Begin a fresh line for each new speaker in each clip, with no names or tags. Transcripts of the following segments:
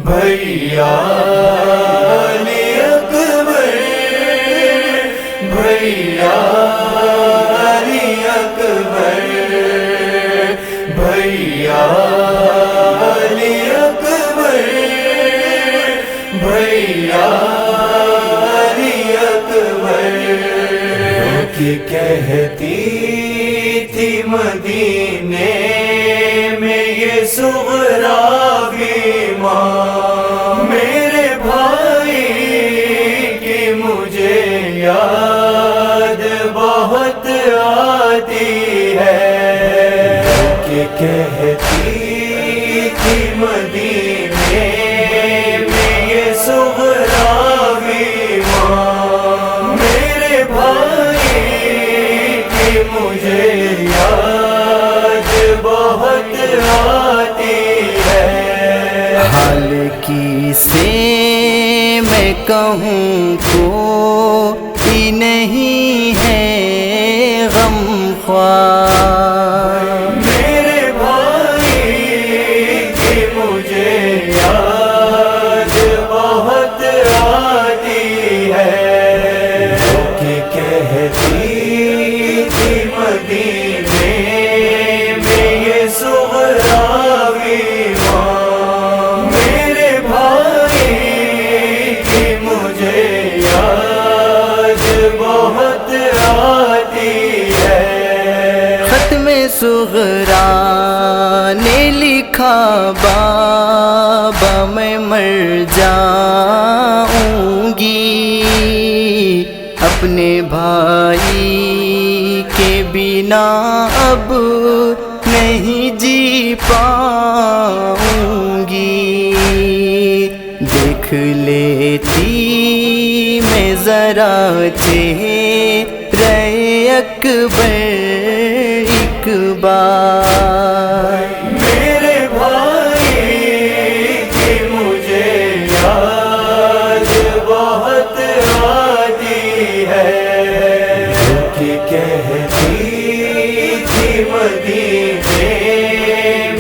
بھیا علی اکبر، بھیا علی اکبر، بھیا علی اکبر، بھیا علی اکبر۔ کہ کہتی تھی مدینے میں یہ صغرا بھی ماں، میرے بھائی کی مجھے یاد بہت آتی ہے۔ کہ کہتی تھی مدینے میں یہ صغرا بھی ماں، میرے بھائی کی مجھے یاد بہت آتی ہے۔
حال کی سے میں کہوں کوئی نہیں ہے غم خوار،
میرے بھائی کی مجھے یاد بہت آتی ہے۔ کہ کہتی تھی مدینے میں یہ صغرا بھی ماں، میرے بھائی کی مجھے یاد بہت آتی ہے۔
ختم صغرا نے لکھا بابا میں مر جاؤں گی، اپنے بھائی کے بنا اب نہیں جی پاؤں گی۔ دیکھ لیتی میں ذرا چہرہ اکبر ایک بار،
میرے بھائی کی مجھے یاد بہت آتی ہے۔ کہ کہتی تھی مدینے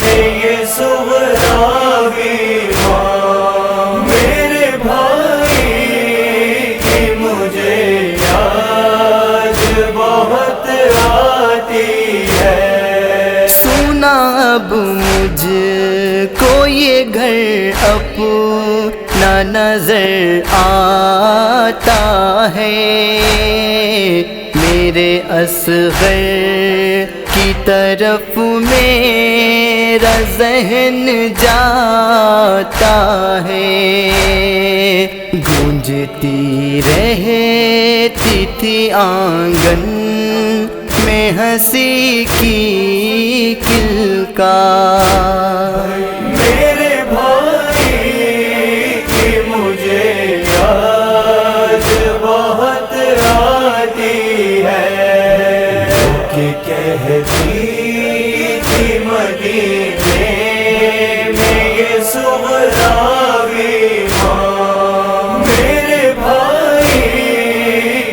میں یہ صغرا بھی ماں، میرے بھائی کی مجھے یاد بہت آتی ہے۔
سنا اب مجھ کو یہ گھر اپنا نظر آتا ہے، میرے اصغر کی طرف میرا ذہن جاتا ہے۔ گونجتی رہتی تھی آنگن میں ہنسی کی کلکار،
میرے بھائی کی مجھے یاد بہت آتی ہے۔ کہ کہتی تھی مدینے میں یہ صغرا بھی ماں، میرے بھائی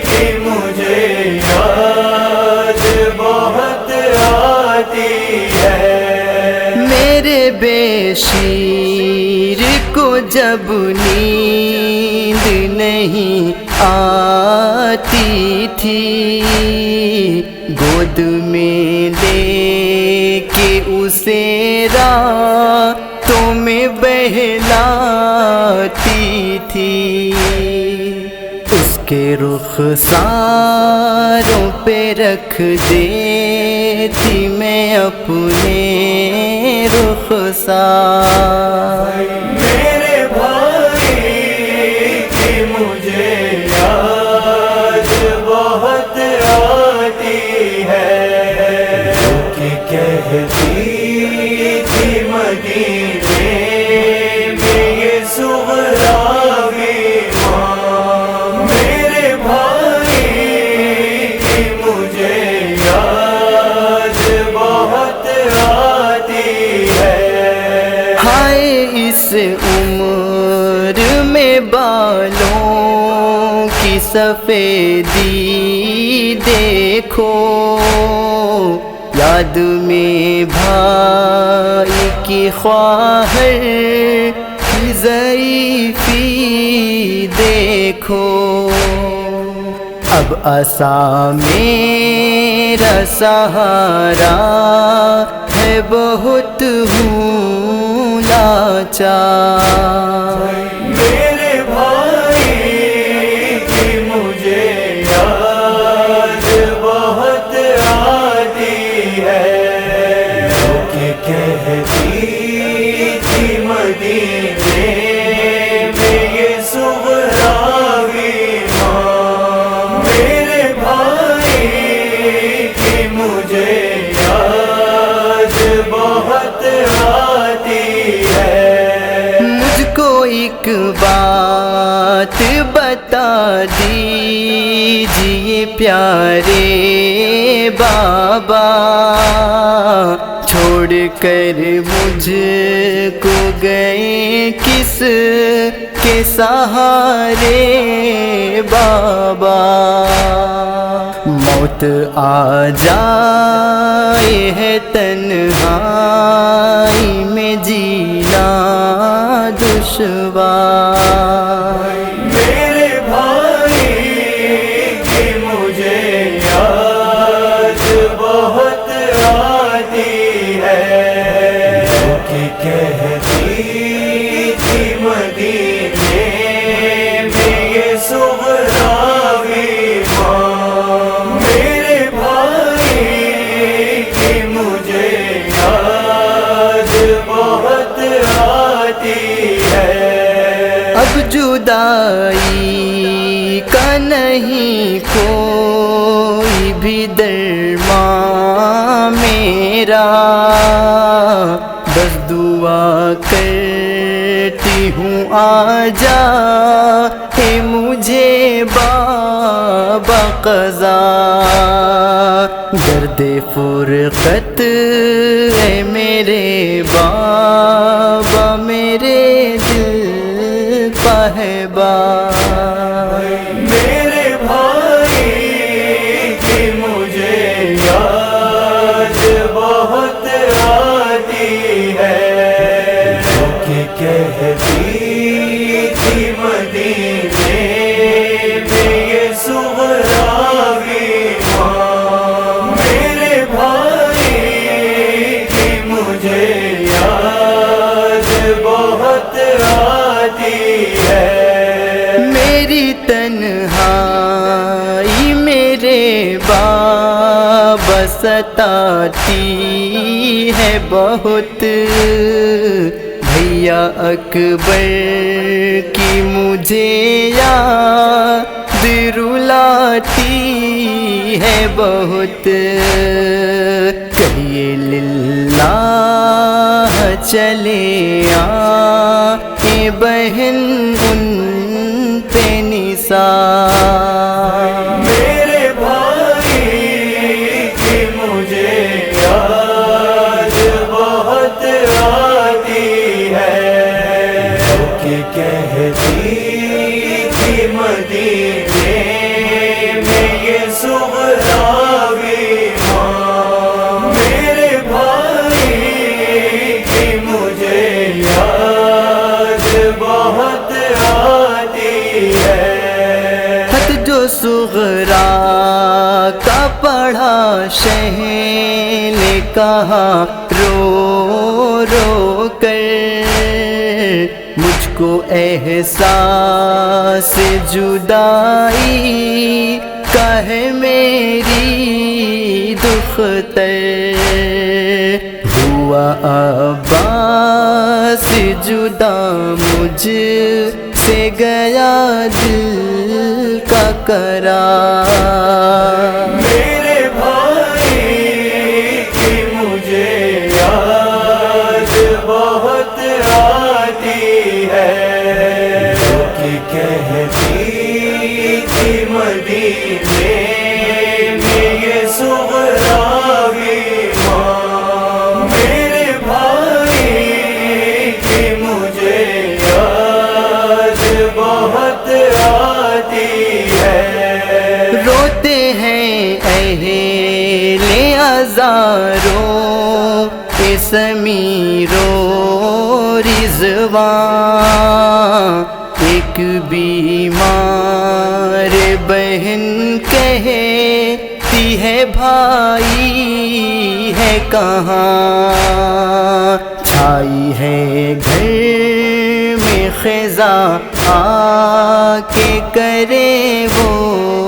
کی مجھے یاد بہت آتی ہے۔
میرے بے شیر کو جب نیند نہیں آتی تھی، گود میں لے کے اسے راتوں میں بہلاتی تھی، اس کے رخساروں پہ رکھ دیتی میں اپنے رخسار،
میرے بھائی کی مجھے یاد بہت آتی ہے۔ کہ کہتی تھی مدینے میں یہ صغرا بھی ماں، میرے بھائی کی مجھے یاد بہت آتی ہے۔
ہائے اس عمر میں بالوں کی سفیدی دیکھو، یاد میں بھائی کی خواہر ضعیفی دیکھو، اب عصا میرا سہارا ہے، بہت ہوں لاچار۔
میرے بھائی کی مجھے یاد بہت آتی ہے، کہ کہتی تھی مدینے میں یہ صغراوی ماں۔ میرے بھائی کی مجھے یاد بہت آتی ہے۔
مجھ کو ایک بات بتا دیجیے پیارے بابا، چھوڑ کر مجھ کو گئے کس کے سہارے بابا؟ موت آ جائے ہے تنہائی میں جینا دشوار۔
میرے بھائی کی مجھے یاد بہت آتی ہے، کہ کہتی تھی مدینے میں یہ صغراوی ماں۔ میرے بھائی کی مجھے یاد بہت آتی ہے۔
اب جدائی کا نہیں کوئی بھی درمان میرا، بس دعا کرتی ہوں آ جا کہ مجھے بابا قضا۔ درد فرقت ہے میرے بابا، میرے دل پہبا۔
میرے بھائی کی مجھے یاد بہت آتی ہے، کہ کہتی تھی مدینے میں یہ صغراوی ماں۔ میرے بھائی کی مجھے یاد بہت آتی ہے۔
میری تنہائی میرے بابا ستاتی ہے بہت، بھیا اکبر کی مجھے یاد رلاتی ہے بہت۔ کہیے للہ چلے آئے بہن ان پہ نثار۔
میرے بھائی کی مجھے یاد بہت آتی ہے، کہ کہتی تھی مدینے میں یہ صغراوی ماں۔ میرے بھائی کی مجھے یاد بہت آتی ہے۔
خط جو صغرا کا پڑھا شہل نے کہا رو رو کر، مجھ کو احساس جدائی کا ہے میری دختر، ہوا عباس جدا مجھ سے گیا دل کا قرار۔
میرے بھائی کی مجھے یاد بہت آتی ہے، کہ کہتی تھی مدینے میں یہ صغراوی ماں۔ میرے بھائی کی مجھے یاد بہت آتی ہے۔
روتے ہیں اہل ہزاروں سمیر و رضوان، کہاں چھائی ہے گھر میں خزاں آ کے کرے وہ